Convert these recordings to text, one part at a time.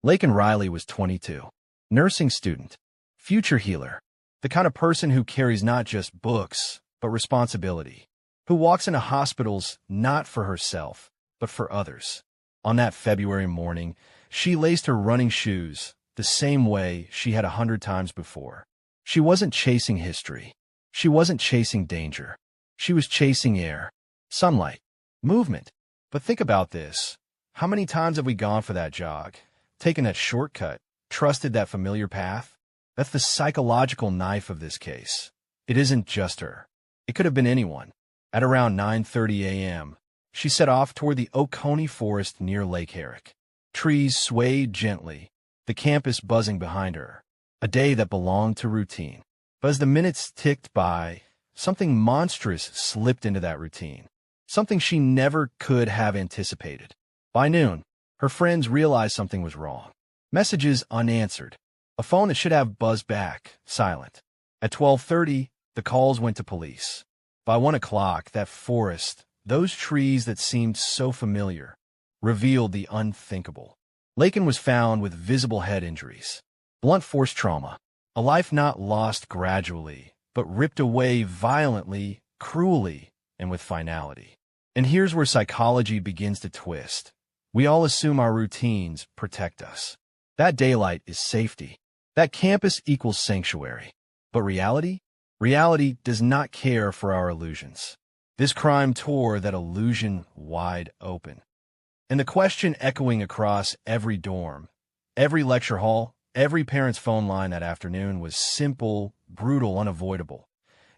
Laken Riley was 22. Nursing student. Future healer. The kind of person who carries not just books, but responsibility. Who walks into hospitals not for herself, but for others. On that February morning, she laced her running shoes the same way she had 100 times before. She wasn't chasing history. She wasn't chasing danger. She was chasing air, sunlight, movement. But think about this. How many times have we gone for that jog, taken that shortcut, trusted that familiar path? That's the psychological knife of this case. It isn't just her. It could have been anyone. At around 9:30 a.m., she set off toward the Oconee Forest near Lake Herrick. Trees swayed gently, the campus buzzing behind her. A day that belonged to routine. But as the minutes ticked by, something monstrous slipped into that routine. Something she never could have anticipated. By noon, her friends realized something was wrong. Messages unanswered. A phone that should have buzzed back, silent. At 12:30, the calls went to police. By 1 o'clock, that forest, those trees that seemed so familiar, revealed the unthinkable. Laken was found with visible head injuries. Blunt force trauma. A life not lost gradually, but ripped away violently, cruelly, and with finality. And here's where psychology begins to twist. We all assume our routines protect us. That daylight is safety. That campus equals sanctuary. But reality? Reality does not care for our illusions. This crime tore that illusion wide open. And the question echoing across every dorm, every lecture hall, every parent's phone line that afternoon was simple, brutal, unavoidable.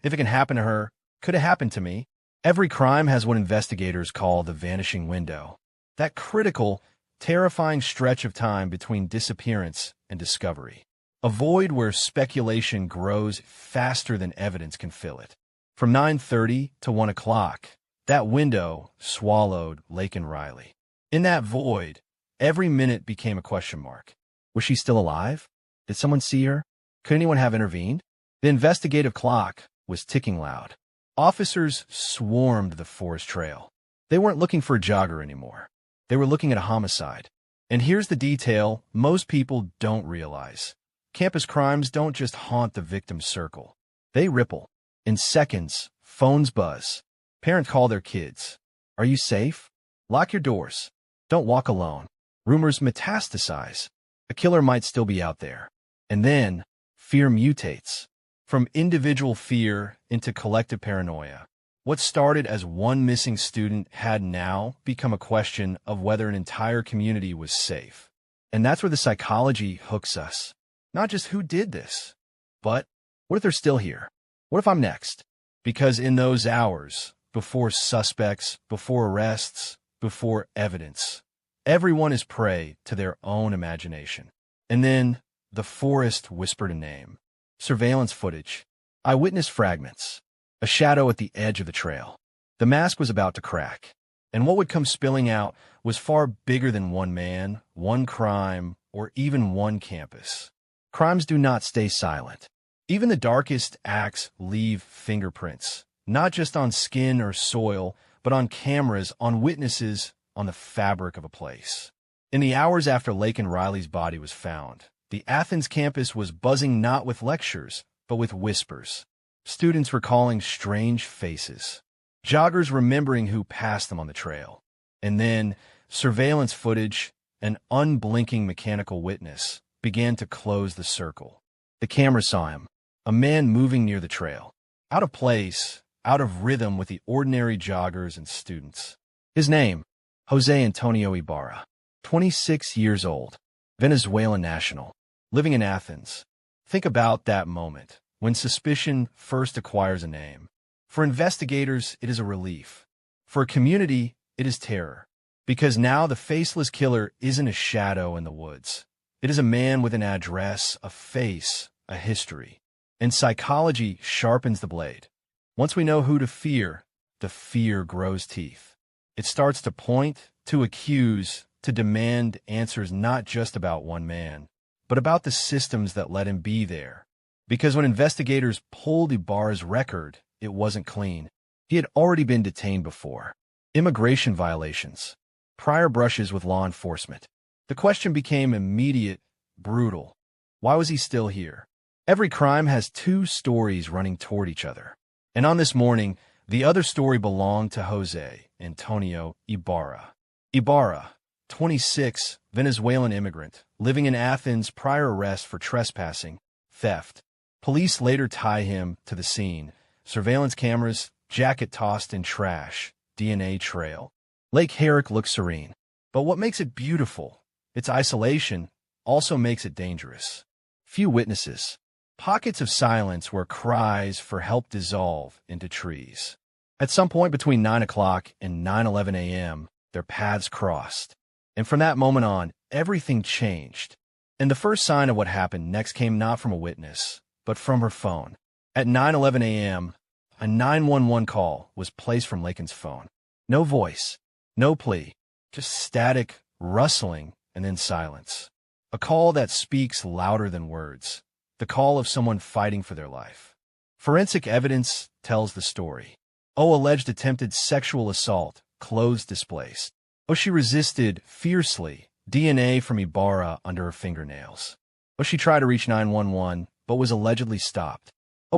If it can happen to her, could it happen to me? Every crime has what investigators call the vanishing window. That critical, terrifying stretch of time between disappearance and discovery. A void where speculation grows faster than evidence can fill it. From 9:30 to 1 o'clock, that window swallowed Laken Riley. In that void, every minute became a question mark. Was she still alive? Did someone see her? Could anyone have intervened? The investigative clock was ticking loud. Officers swarmed the forest trail. They weren't looking for a jogger anymore. They were looking at a homicide. And here's the detail most people don't realize. Campus crimes don't just haunt the victim's circle. They ripple. In seconds, phones buzz. Parents call their kids. Are you safe? Lock your doors. Don't walk alone. Rumors metastasize. A killer might still be out there. And then, fear mutates. From individual fear into collective paranoia. What started as one missing student had now become a question of whether an entire community was safe. And that's where the psychology hooks us. Not just who did this, but what if they're still here? What if I'm next? Because in those hours, before suspects, before arrests, before evidence, everyone is prey to their own imagination. And then the forest whispered a name. Surveillance footage. Eyewitness fragments. A shadow at the edge of the trail. The mask was about to crack. And what would come spilling out was far bigger than one man, one crime, or even one campus. Crimes do not stay silent. Even the darkest acts leave fingerprints, not just on skin or soil, but on cameras, on witnesses, on the fabric of a place. In the hours after Laken Riley's body was found, the Athens campus was buzzing not with lectures, but with whispers. Students recalling strange faces. Joggers remembering who passed them on the trail. And then, surveillance footage, an unblinking mechanical witness, began to close the circle. The camera saw him, a man moving near the trail, out of place, out of rhythm with the ordinary joggers and students. His name, Jose Antonio Ibarra, 26 years old, Venezuelan national, living in Athens. Think about that moment, when suspicion first acquires a name. For investigators, it is a relief. For a community, it is terror. Because now the faceless killer isn't a shadow in the woods. It is a man with an address, a face, a history. And psychology sharpens the blade. Once we know who to fear, the fear grows teeth. It starts to point, to accuse, to demand answers not just about one man, but about the systems that let him be there. Because when investigators pulled Ibarra's record, it wasn't clean. He had already been detained before. Immigration violations. Prior brushes with law enforcement. The question became immediate, brutal. Why was he still here? Every crime has two stories running toward each other. And on this morning, the other story belonged to Jose Antonio Ibarra. Ibarra, 26, Venezuelan immigrant, living in Athens prior arrest for trespassing, theft. Police later tie him to the scene. Surveillance cameras, jacket tossed in trash, DNA trail. Lake Herrick looks serene. But what makes it beautiful? Its isolation also makes it dangerous. Few witnesses. Pockets of silence where cries for help dissolve into trees. At some point between 9 o'clock and 9:11 a.m., their paths crossed. And from that moment on, everything changed. And the first sign of what happened next came not from a witness, but from her phone. At 9:11 a.m., a 911 call was placed from Laken's phone. No voice, no plea, just static, rustling, and then silence. A call that speaks louder than words. The call of someone fighting for their life. Forensic evidence tells the story. Alleged attempted sexual assault, clothes displaced. She resisted fiercely, DNA from Ibarra under her fingernails. She tried to reach 911, but was allegedly stopped.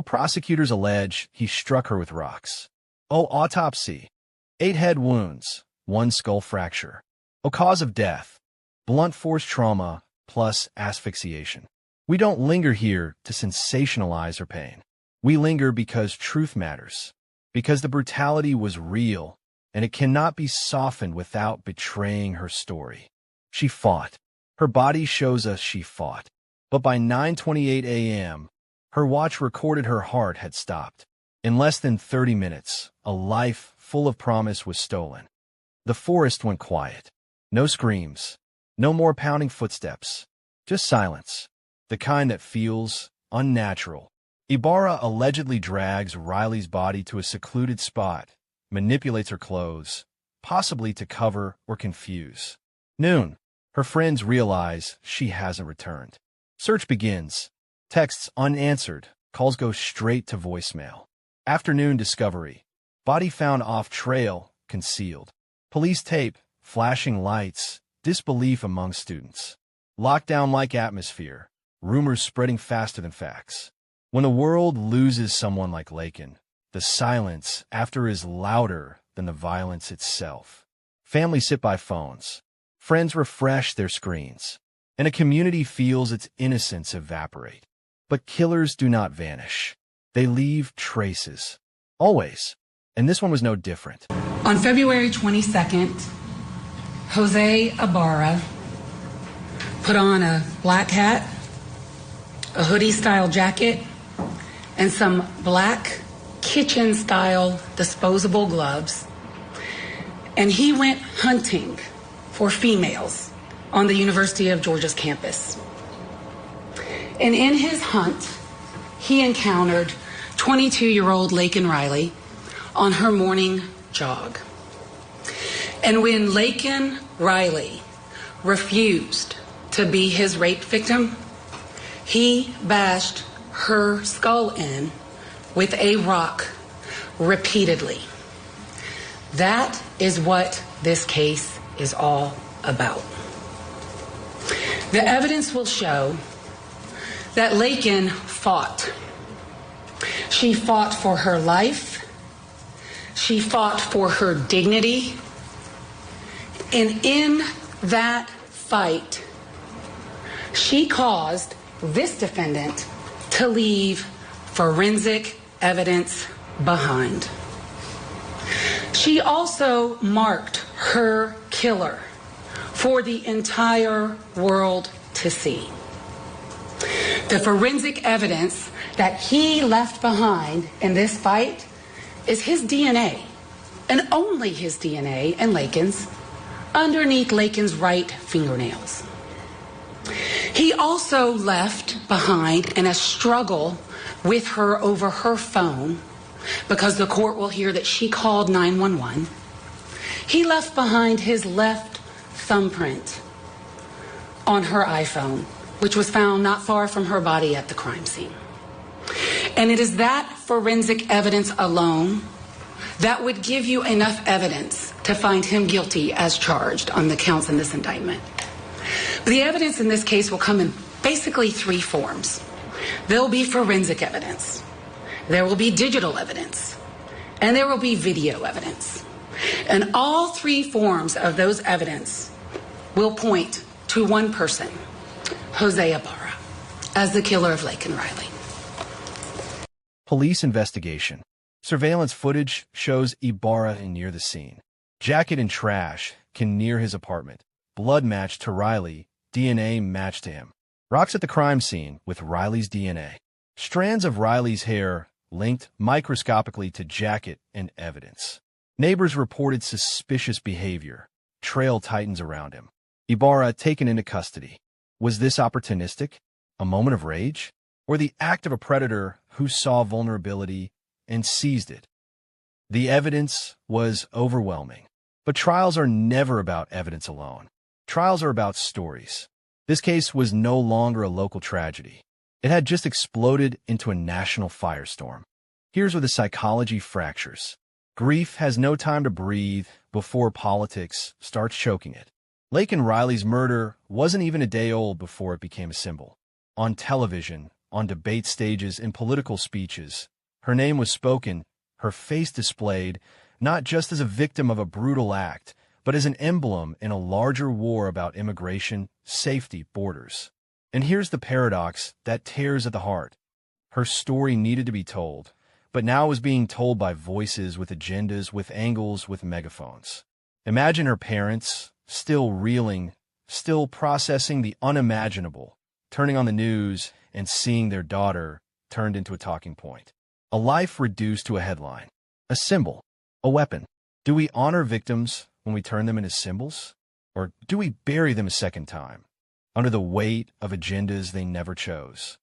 Prosecutors allege he struck her with rocks. Autopsy. 8 head wounds, 1 skull fracture. Cause of death. Blunt force trauma plus asphyxiation. We don't linger here to sensationalize her pain. We linger because truth matters. Because the brutality was real, and it cannot be softened without betraying her story. She fought. Her body shows us she fought. But by 9:28 a.m., her watch recorded her heart had stopped. In less than 30 minutes, a life full of promise was stolen. The forest went quiet. No screams. No more pounding footsteps. Just silence. The kind that feels unnatural. Ibarra allegedly drags Riley's body to a secluded spot, manipulates her clothes, possibly to cover or confuse. Noon. Her friends realize she hasn't returned. Search begins. Texts unanswered. Calls go straight to voicemail. Afternoon discovery. Body found off trail, concealed. Police tape, flashing lights, disbelief among students. Lockdown-like atmosphere. Rumors spreading faster than facts. When the world loses someone like Laken, the silence after is louder than the violence itself. Families sit by phones. Friends refresh their screens. And a community feels its innocence evaporate. But killers do not vanish. They leave traces. Always. And this one was no different. On February 22nd, Jose Ibarra put on a black hat, a hoodie-style jacket, and some black kitchen-style disposable gloves. And he went hunting for females on the University of Georgia's campus. And in his hunt, he encountered 22-year-old Laken Riley on her morning jog. And when Laken Riley refused to be his rape victim, he bashed her skull in with a rock repeatedly. That is what this case is all about. The evidence will show that Laken fought. She fought for her life. She fought for her dignity. And in that fight, she caused this defendant to leave forensic evidence behind. She also marked her killer for the entire world to see. The forensic evidence that he left behind in this fight is his DNA, and only his DNA and Laken's, underneath Laken's right fingernails. He also left behind in a struggle with her over her phone, because the court will hear that she called 911. He left behind his left thumbprint on her iPhone, which was found not far from her body at the crime scene. And it is that forensic evidence alone that would give you enough evidence to find him guilty as charged on the counts in this indictment. The evidence in this case will come in basically three forms. There will be forensic evidence, there will be digital evidence, and there will be video evidence. And all three forms of those evidence will point to one person, Jose Ibarra, as the killer of Laken Riley. Police investigation. Surveillance footage shows Ibarra near the scene. Jacket and trash can near his apartment. Blood matched to Riley, DNA matched to him. Rocks at the crime scene with Riley's DNA. Strands of Riley's hair linked microscopically to jacket and evidence. Neighbors reported suspicious behavior. Trail tightens around him. Ibarra taken into custody. Was this opportunistic? A moment of rage? Or the act of a predator who saw vulnerability and seized it? The evidence was overwhelming. But trials are never about evidence alone. Trials are about stories. This case was no longer a local tragedy. It had just exploded into a national firestorm. Here's where the psychology fractures. Grief has no time to breathe before politics starts choking it. Laken Riley's murder wasn't even a day old before it became a symbol. On television, on debate stages, in political speeches, her name was spoken, her face displayed, not just as a victim of a brutal act, but as an emblem in a larger war about immigration, safety, borders. And here's the paradox that tears at the heart. Her story needed to be told, but now was being told by voices with agendas, with angles, with megaphones. Imagine her parents, still reeling, still processing the unimaginable, turning on the news and seeing their daughter turned into a talking point. A life reduced to a headline, a symbol, a weapon. Do we honor victims when we turn them into symbols? Or do we bury them a second time, under the weight of agendas they never chose?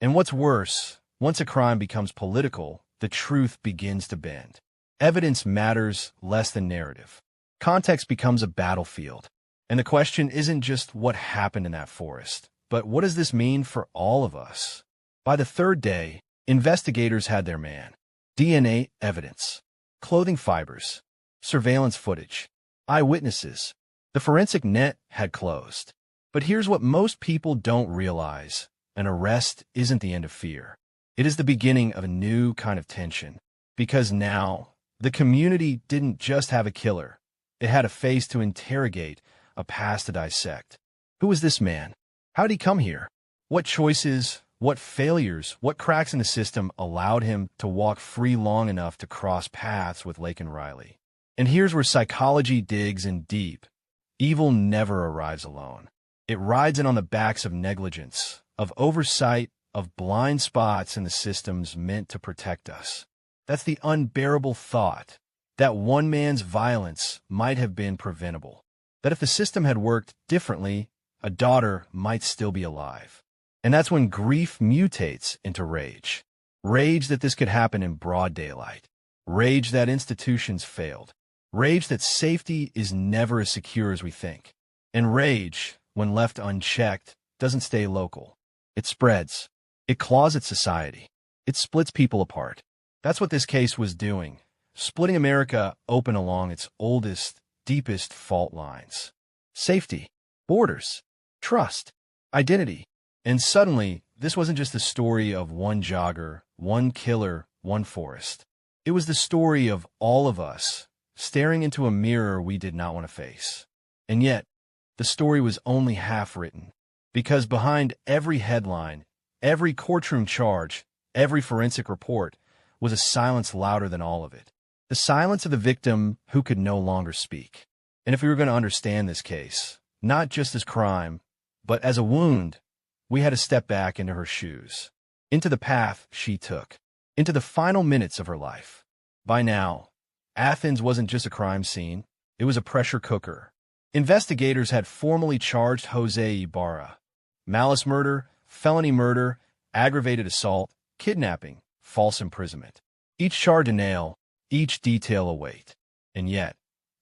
And what's worse, once a crime becomes political, the truth begins to bend. Evidence matters less than narrative. Context becomes a battlefield. And the question isn't just what happened in that forest, but what does this mean for all of us? By the third day, investigators had their man. DNA evidence, clothing fibers, surveillance footage, eyewitnesses. The forensic net had closed. But here's what most people don't realize. An arrest isn't the end of fear. It is the beginning of a new kind of tension. Because now, the community didn't just have a killer. It had a face to interrogate, a past to dissect. Who was this man? How did he come here? What choices, what failures, what cracks in the system allowed him to walk free long enough to cross paths with Laken Riley? And here's where psychology digs in deep. Evil never arrives alone. It rides in on the backs of negligence, of oversight, of blind spots in the systems meant to protect us. That's the unbearable thought, that one man's violence might have been preventable. That if the system had worked differently, a daughter might still be alive. And that's when grief mutates into rage. Rage that this could happen in broad daylight. Rage that institutions failed. Rage that safety is never as secure as we think. And rage, when left unchecked, doesn't stay local. It spreads. It claws at society. It splits people apart. That's what this case was doing, splitting America open along its oldest, deepest fault lines. Safety, borders, trust, identity. And suddenly, this wasn't just the story of one jogger, one killer, one forest. It was the story of all of us, staring into a mirror we did not want to face. And yet, the story was only half written, because behind every headline, every courtroom charge, every forensic report, was a silence louder than all of it. The silence of the victim who could no longer speak. And if we were going to understand this case, not just as crime, but as a wound, we had to step back into her shoes, into the path she took, into the final minutes of her life. By now, Athens wasn't just a crime scene, it was a pressure cooker. Investigators had formally charged Jose Ibarra. Malice murder, felony murder, aggravated assault, kidnapping, false imprisonment. Each charge a nail, each detail a weight. And yet,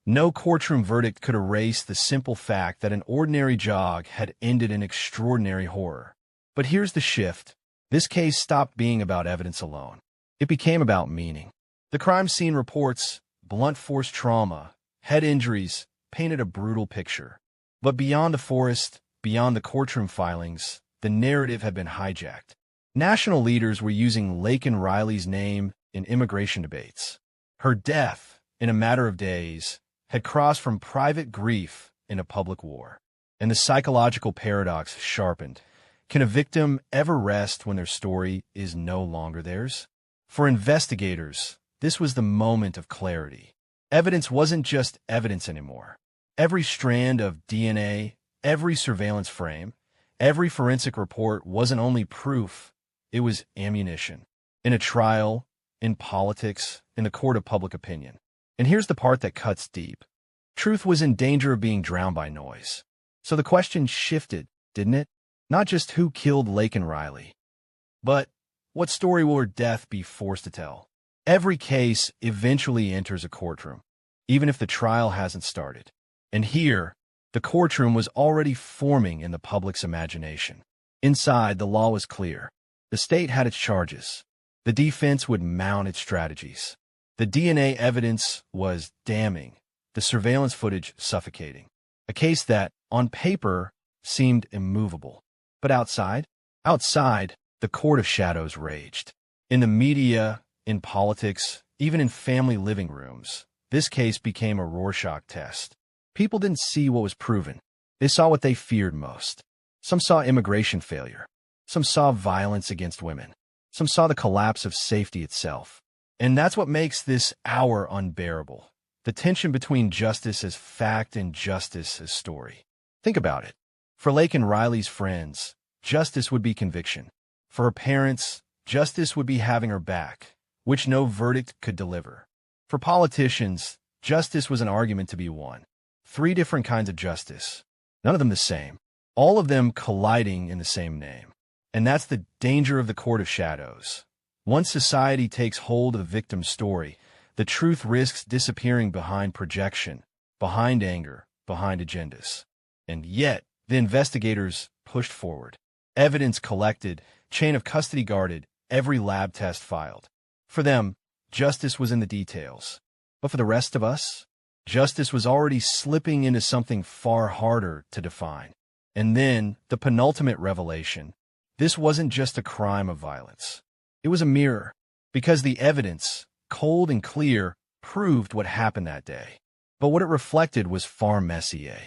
no courtroom verdict could erase the simple fact that an ordinary jog had ended in extraordinary horror. But here's the shift. This case stopped being about evidence alone. It became about meaning. The crime scene reports, blunt force trauma, head injuries, painted a brutal picture. But beyond the forest, beyond the courtroom filings, the narrative had been hijacked. National leaders were using Laken Riley's name in immigration debates. Her death, in a matter of days, had crossed from private grief into public war. And the psychological paradox sharpened. Can a victim ever rest when their story is no longer theirs? For investigators, this was the moment of clarity. Evidence wasn't just evidence anymore. Every strand of DNA, every surveillance frame, every forensic report wasn't only proof, it was ammunition. In a trial, in politics, in the court of public opinion. And here's the part that cuts deep. Truth was in danger of being drowned by noise. So the question shifted, didn't it? Not just who killed Laken Riley, but what story will her death be forced to tell? Every case eventually enters a courtroom, even if the trial hasn't started. And here, the courtroom was already forming in the public's imagination. Inside, the law was clear. The state had its charges. The defense would mount its strategies. The DNA evidence was damning, the surveillance footage suffocating. A case that, on paper, seemed immovable. But outside, the court of shadows raged. In the media, in politics, even in family living rooms, this case became a Rorschach test. People didn't see what was proven. They saw what they feared most. Some saw immigration failure. Some saw violence against women. Some saw the collapse of safety itself. And that's what makes this hour unbearable. The tension between justice as fact and justice as story. Think about it. For Laken Riley's friends, justice would be conviction. For her parents, justice would be having her back, which no verdict could deliver. For politicians, justice was an argument to be won. 3 different kinds of justice, none of them the same, all of them colliding in the same name. And that's the danger of the court of shadows. Once society takes hold of the victim's story, the truth risks disappearing behind projection, behind anger, behind agendas. And yet, the investigators pushed forward. Evidence collected, chain of custody guarded, every lab test filed. For them, justice was in the details. But for the rest of us, justice was already slipping into something far harder to define. And then, the penultimate revelation. This wasn't just a crime of violence. It was a mirror, because the evidence, cold and clear, proved what happened that day. But what it reflected was far messier.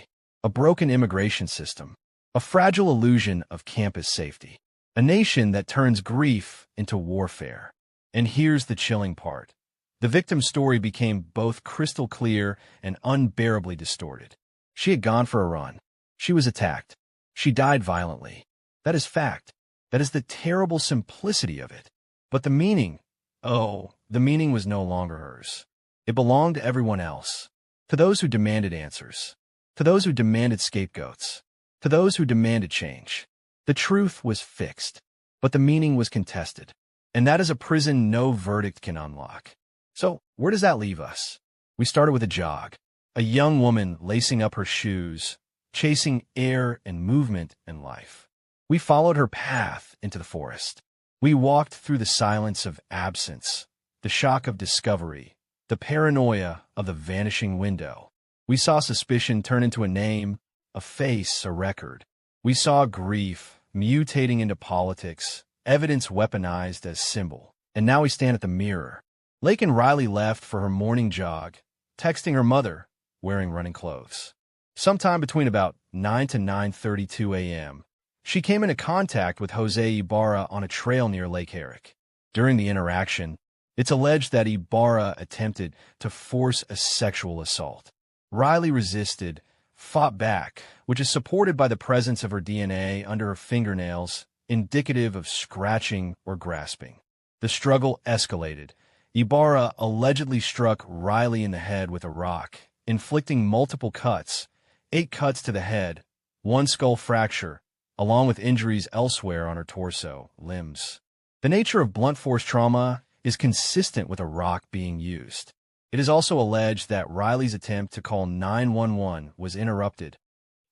A broken immigration system, a fragile illusion of campus safety, a nation that turns grief into warfare. And here's the chilling part. The victim's story became both crystal clear and unbearably distorted. She had gone for a run. She was attacked. She died violently. That is fact. That is the terrible simplicity of it. But the meaning, the meaning was no longer hers. It belonged to everyone else. To those who demanded answers. To those who demanded scapegoats. To those who demanded change. The truth was fixed, but the meaning was contested. And that is a prison no verdict can unlock. So, where does that leave us? We started with a jog. A young woman lacing up her shoes, chasing air and movement in life. We followed her path into the forest. We walked through the silence of absence, the shock of discovery, the paranoia of the vanishing window. We saw suspicion turn into a name, a face, a record. We saw grief mutating into politics, evidence weaponized as symbol. And now we stand at the mirror. Laken Riley left for her morning jog, texting her mother, wearing running clothes. Sometime between about 9 to 9:32 a.m., she came into contact with Jose Ibarra on a trail near Lake Herrick. During the interaction, it's alleged that Ibarra attempted to force a sexual assault. Riley resisted, fought back, which is supported by the presence of her DNA under her fingernails, indicative of scratching or grasping. The struggle escalated. Ibarra allegedly struck Riley in the head with a rock, inflicting multiple cuts, 8 cuts to the head, 1 skull fracture, along with injuries elsewhere on her torso, limbs. The nature of blunt force trauma is consistent with a rock being used. It is also alleged that Riley's attempt to call 911 was interrupted,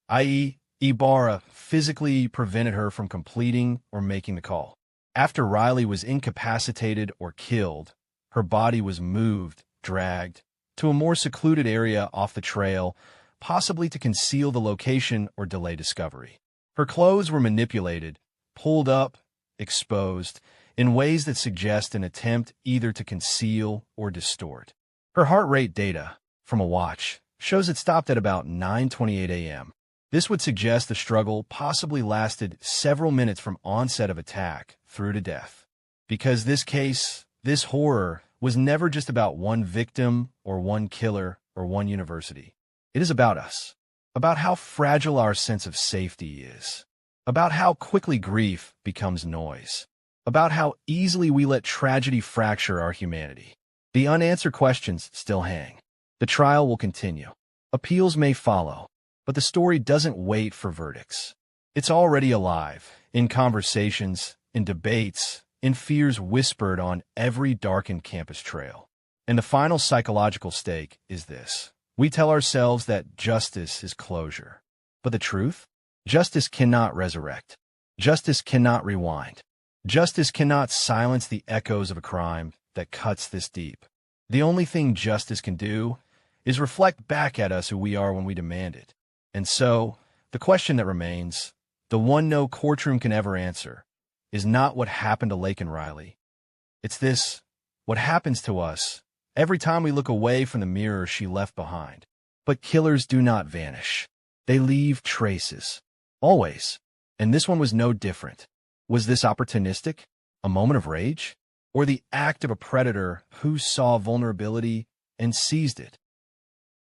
i.e., Ibarra physically prevented her from completing or making the call. After Riley was incapacitated or killed, her body was moved, dragged, to a more secluded area off the trail, possibly to conceal the location or delay discovery. Her clothes were manipulated, pulled up, exposed, in ways that suggest an attempt either to conceal or distort. Her heart rate data, from a watch, shows it stopped at about 9:28 a.m. This would suggest the struggle possibly lasted several minutes from onset of attack through to death. Because this horror, was never just about one victim or one killer or one university. It is about us, about how fragile our sense of safety is, about how quickly grief becomes noise, about how easily we let tragedy fracture our humanity. The unanswered questions still hang. The trial will continue. Appeals may follow, but the story doesn't wait for verdicts. It's already alive, in conversations, in debates, in fears whispered on every darkened campus trail. And the final psychological stake is this. We tell ourselves that justice is closure. But the truth? Justice cannot resurrect. Justice cannot rewind. Justice cannot silence the echoes of a crime that cuts this deep. The only thing justice can do is reflect back at us who we are when we demand it. And so, the question that remains, the one no courtroom can ever answer, is not what happened to Laken Riley. It's this, what happens to us every time we look away from the mirror she left behind. But killers do not vanish. They leave traces. Always. And this one was no different. Was this opportunistic? A moment of rage? Or the act of a predator who saw vulnerability and seized it?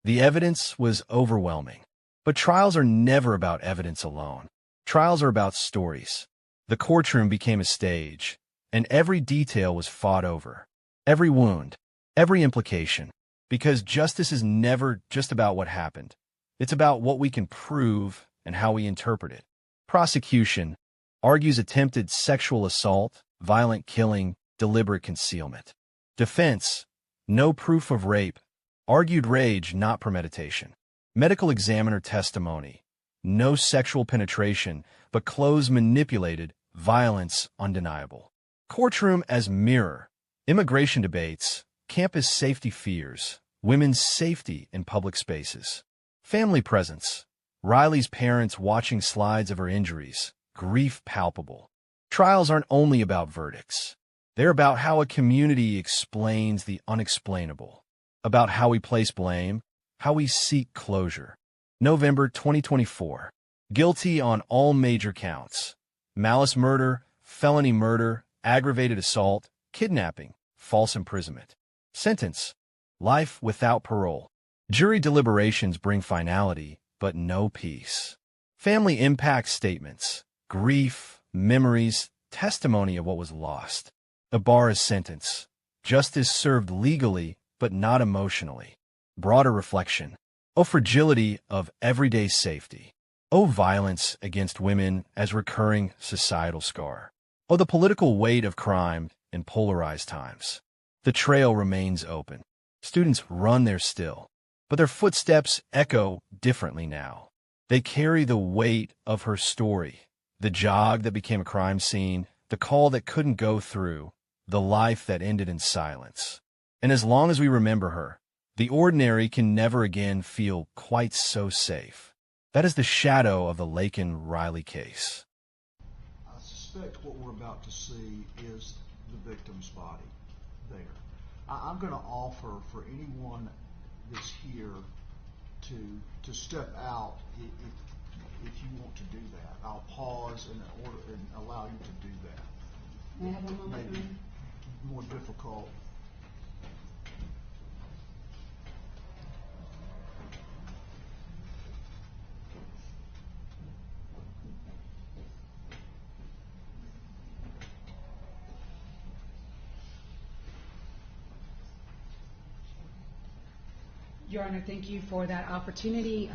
The evidence was overwhelming. But trials are never about evidence alone. Trials are about stories. The courtroom became a stage, and every detail was fought over. Every wound, every implication. Because justice is never just about what happened. It's about what we can prove and how we interpret it. Prosecution argues attempted sexual assault, violent killing, deliberate concealment. Defense, no proof of rape, argued rage, not premeditation. Medical examiner testimony, no sexual penetration, but clothes manipulated, violence undeniable. Courtroom as mirror, immigration debates, campus safety fears, women's safety in public spaces. Family presence, Riley's parents watching slides of her injuries, grief palpable. Trials aren't only about verdicts. They're about how a community explains the unexplainable, about how we place blame, how we seek closure. November 2024. Guilty on all major counts. Malice murder, felony murder, aggravated assault, kidnapping, false imprisonment. Sentence: life without parole. Jury deliberations bring finality, but no peace. Family impact statements, grief, memories, testimony of what was lost. Ibarra's sentence: justice served legally, but not emotionally. Broader reflection. Oh, fragility of everyday safety. Oh, violence against women as recurring societal scar. Oh, the political weight of crime in polarized times. The trail remains open. Students run there still, but their footsteps echo differently now. They carry the weight of her story, the jog that became a crime scene, the call that couldn't go through, the life that ended in silence. And as long as we remember her, the ordinary can never again feel quite so safe. That is the shadow of the Laken Riley case. I suspect what we're about to see is the victim's body there. I'm going to offer for anyone that's here to step out if you want to do that. I'll pause and allow you to do that. May I have one moment? Maybe more difficult. Your Honor, thank you for that opportunity.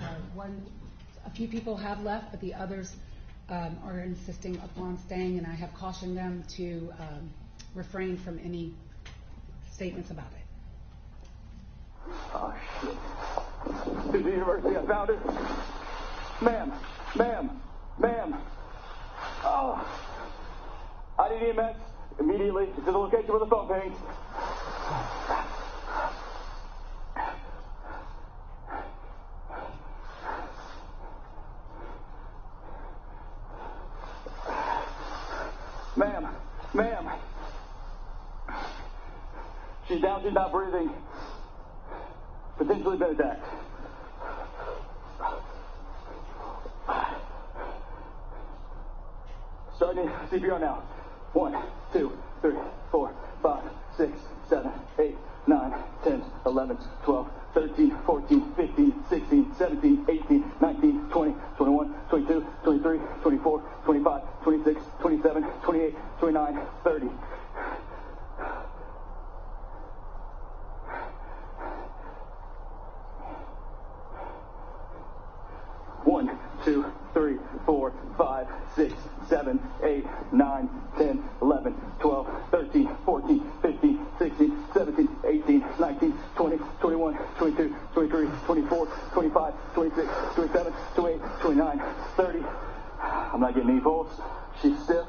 A few people have left, but the others are insisting upon staying, and I have cautioned them to refrain from any statements about it. Oh, shit. Is the university I found it? Ma'am. Oh. I need EMS immediately to the location where the phone pings. Ma'am. She's down, she's not breathing. Potentially been attacked. Starting CPR now. 1, 2, 3, 4, 5, 6, 7, 8, 9, 10, 11, 12, 13, 14, 15, 16, 17, 18, 19, 20, 21, 22, 23, 24, 25, 26, 27, 28, 29, 30. One, 2, 3, 4, 5, 6, 7, 8, 9, 10, 11, 12, 13, 14, 15, 16, 17, 18, 19, 20, 21, 22, 23, 24, 25, 26, 27, 28, 29, 30. I'm not getting any pulse. She's stiff.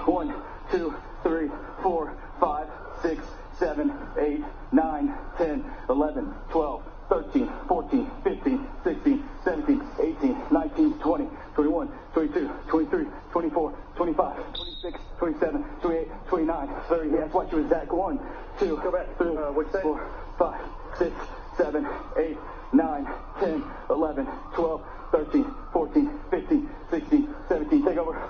1, 2, 3, 4, 5, 6, 7, 8, 9, 10, 11, 12, 13, 14, 15, 16, 17, 18, 19, 20, 21, 22, 23, 24, 25, 26, 27, 28, 29, 30. That's why she was attacked. 1, 2, 3, 4, 5, 6, 7, 8, 9, 10, 11, 12, 13, 14, 15, 16, 17. Take over.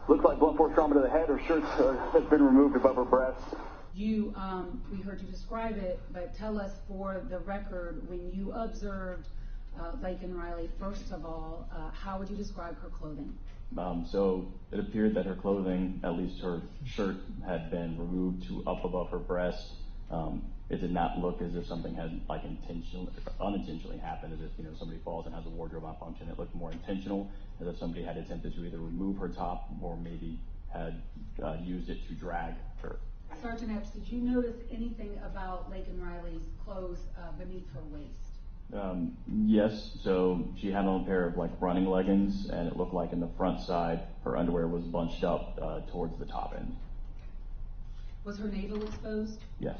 Looks like blunt force trauma to the head. Her shirt has been removed above her breast. We heard you describe it, but tell us for the record, when you observed Laken Riley, first of all, how would you describe her clothing? So it appeared that her clothing, at least her shirt, had been removed to up above her breast. It did not look as if something had unintentionally happened, as if somebody falls and has a wardrobe malfunction. It looked more intentional, as if somebody had attempted to either remove her top or maybe had used it to drag her. Sergeant Epps, did you notice anything about Laken Riley's clothes beneath her waist? Yes, so she had on a pair of running leggings, and it looked like in the front side her underwear was bunched up towards the top end. Was her navel exposed? Yes.